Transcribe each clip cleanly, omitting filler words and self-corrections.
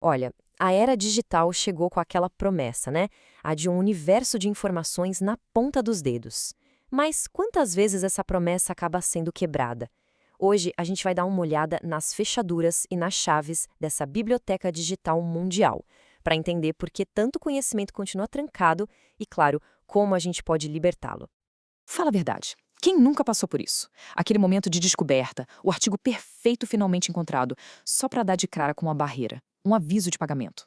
Olha, a era digital chegou com aquela promessa, né? A de um universo de informações na ponta dos dedos. Mas quantas vezes essa promessa acaba sendo quebrada? Hoje a gente vai dar uma olhada nas fechaduras e nas chaves dessa biblioteca digital mundial, para entender por que tanto conhecimento continua trancado e, claro, como a gente pode libertá-lo. Fala a verdade. Quem nunca passou por isso? Aquele momento de descoberta, o artigo perfeito finalmente encontrado, só para dar de cara com uma barreira, um aviso de pagamento.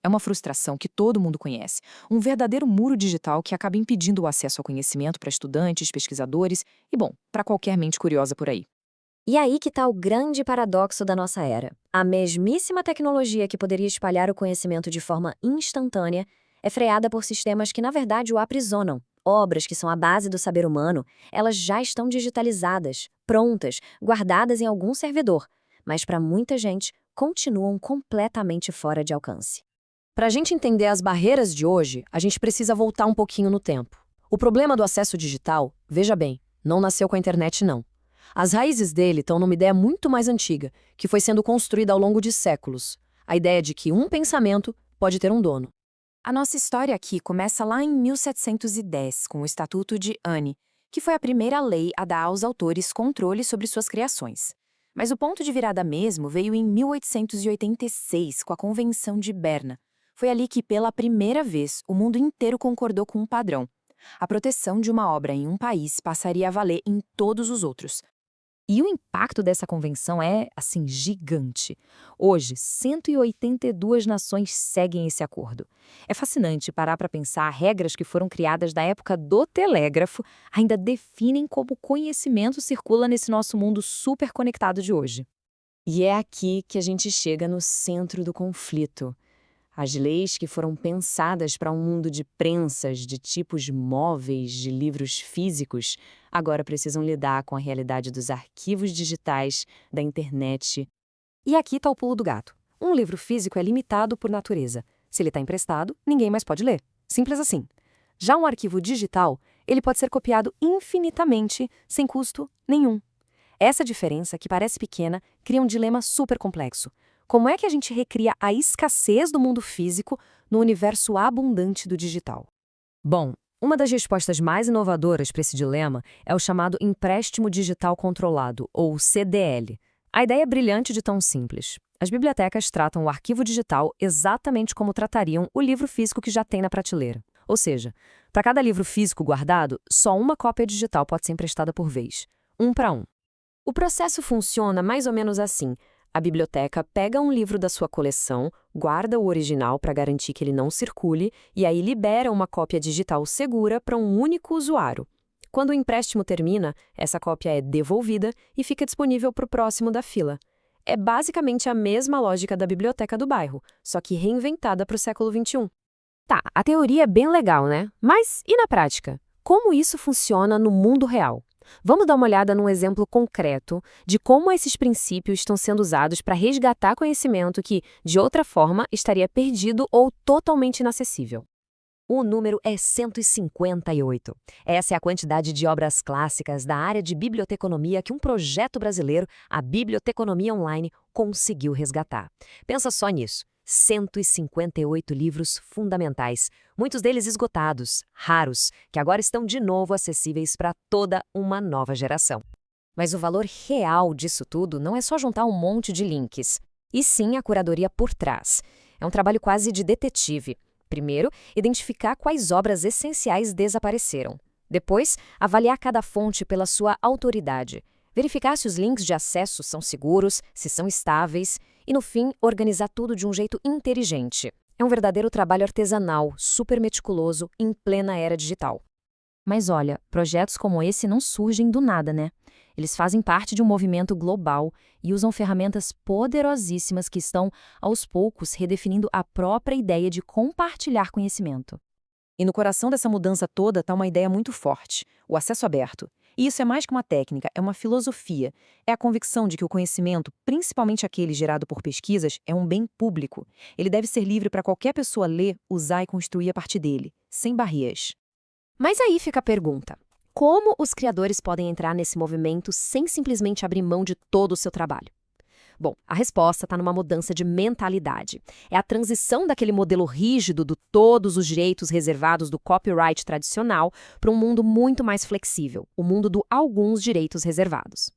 É uma frustração que todo mundo conhece, um verdadeiro muro digital que acaba impedindo o acesso ao conhecimento para estudantes, pesquisadores e, bom, para qualquer mente curiosa por aí. E aí que está o grande paradoxo da nossa era. A mesmíssima tecnologia que poderia espalhar o conhecimento de forma instantânea é freada por sistemas que, na verdade, o aprisionam. Obras que são a base do saber humano, elas já estão digitalizadas, prontas, guardadas em algum servidor, mas para muita gente continuam completamente fora de alcance. Para a gente entender as barreiras de hoje, a gente precisa voltar um pouquinho no tempo. O problema do acesso digital, veja bem, não nasceu com a internet, não. As raízes dele estão numa ideia muito mais antiga, que foi sendo construída ao longo de séculos. A ideia de que um pensamento pode ter um dono. A nossa história aqui começa lá em 1710, com o Estatuto de Anne, que foi a primeira lei a dar aos autores controle sobre suas criações. Mas o ponto de virada mesmo veio em 1886, com a Convenção de Berna. Foi ali que, pela primeira vez, o mundo inteiro concordou com um padrão. A proteção de uma obra em um país passaria a valer em todos os outros. E o impacto dessa convenção é, assim, gigante. Hoje, 182 nações seguem esse acordo. É fascinante parar para pensar regras que foram criadas na época do telégrafo ainda definem como o conhecimento circula nesse nosso mundo super conectado de hoje. E é aqui que a gente chega no centro do conflito. As leis que foram pensadas para um mundo de prensas, de tipos móveis, de livros físicos, agora precisam lidar com a realidade dos arquivos digitais, da internet. E aqui está o pulo do gato. Um livro físico é limitado por natureza. Se ele está emprestado, ninguém mais pode ler. Simples assim. Já um arquivo digital, ele pode ser copiado infinitamente, sem custo nenhum. Essa diferença, que parece pequena, cria um dilema super complexo. Como é que a gente recria a escassez do mundo físico no universo abundante do digital? Bom, uma das respostas mais inovadoras para esse dilema é o chamado empréstimo digital controlado, ou CDL. A ideia é brilhante de tão simples. As bibliotecas tratam o arquivo digital exatamente como tratariam o livro físico que já tem na prateleira. Ou seja, para cada livro físico guardado, só uma cópia digital pode ser emprestada por vez, um para um. O processo funciona mais ou menos assim. A biblioteca pega um livro da sua coleção, guarda o original para garantir que ele não circule e aí libera uma cópia digital segura para um único usuário. Quando o empréstimo termina, essa cópia é devolvida e fica disponível para o próximo da fila. É basicamente a mesma lógica da biblioteca do bairro, só que reinventada para o século XXI. Tá, a teoria é bem legal, né? Mas e na prática? Como isso funciona no mundo real? Vamos dar uma olhada num exemplo concreto de como esses princípios estão sendo usados para resgatar conhecimento que, de outra forma, estaria perdido ou totalmente inacessível. O número é 158. Essa é a quantidade de obras clássicas da área de biblioteconomia que um projeto brasileiro, a Biblioteconomia Online, conseguiu resgatar. Pensa só nisso. 158 livros fundamentais, muitos deles esgotados, raros, que agora estão de novo acessíveis para toda uma nova geração. Mas o valor real disso tudo não é só juntar um monte de links, e sim a curadoria por trás. É um trabalho quase de detetive. Primeiro, identificar quais obras essenciais desapareceram. Depois, avaliar cada fonte pela sua autoridade. Verificar se os links de acesso são seguros, se são estáveis e, no fim, organizar tudo de um jeito inteligente. É um verdadeiro trabalho artesanal, super meticuloso, em plena era digital. Mas olha, projetos como esse não surgem do nada, né? Eles fazem parte de um movimento global e usam ferramentas poderosíssimas que estão, aos poucos, redefinindo a própria ideia de compartilhar conhecimento. E no coração dessa mudança toda está uma ideia muito forte: o acesso aberto. E isso é mais que uma técnica, é uma filosofia. É a convicção de que o conhecimento, principalmente aquele gerado por pesquisas, é um bem público. Ele deve ser livre para qualquer pessoa ler, usar e construir a partir dele, sem barreiras. Mas aí fica a pergunta: como os criadores podem entrar nesse movimento sem simplesmente abrir mão de todo o seu trabalho? Bom, a resposta está numa mudança de mentalidade. É a transição daquele modelo rígido do todos os direitos reservados do copyright tradicional para um mundo muito mais flexível, o mundo do alguns direitos reservados.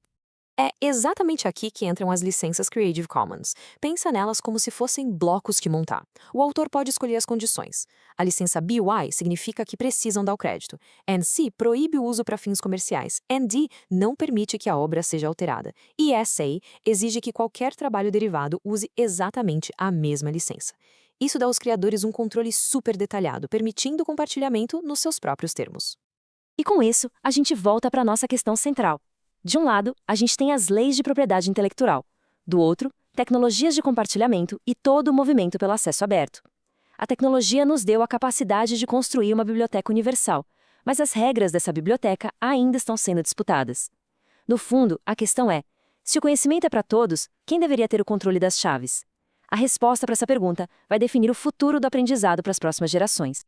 É exatamente aqui que entram as licenças Creative Commons. Pensa nelas como se fossem blocos que montar. O autor pode escolher as condições. A licença BY significa que precisam dar o crédito. NC proíbe o uso para fins comerciais. ND não permite que a obra seja alterada. E SA exige que qualquer trabalho derivado use exatamente a mesma licença. Isso dá aos criadores um controle super detalhado, permitindo o compartilhamento nos seus próprios termos. E com isso, a gente volta para a nossa questão central. De um lado, a gente tem as leis de propriedade intelectual. Do outro, tecnologias de compartilhamento e todo o movimento pelo acesso aberto. A tecnologia nos deu a capacidade de construir uma biblioteca universal, mas as regras dessa biblioteca ainda estão sendo disputadas. No fundo, a questão é: se o conhecimento é para todos, quem deveria ter o controle das chaves? A resposta para essa pergunta vai definir o futuro do aprendizado para as próximas gerações.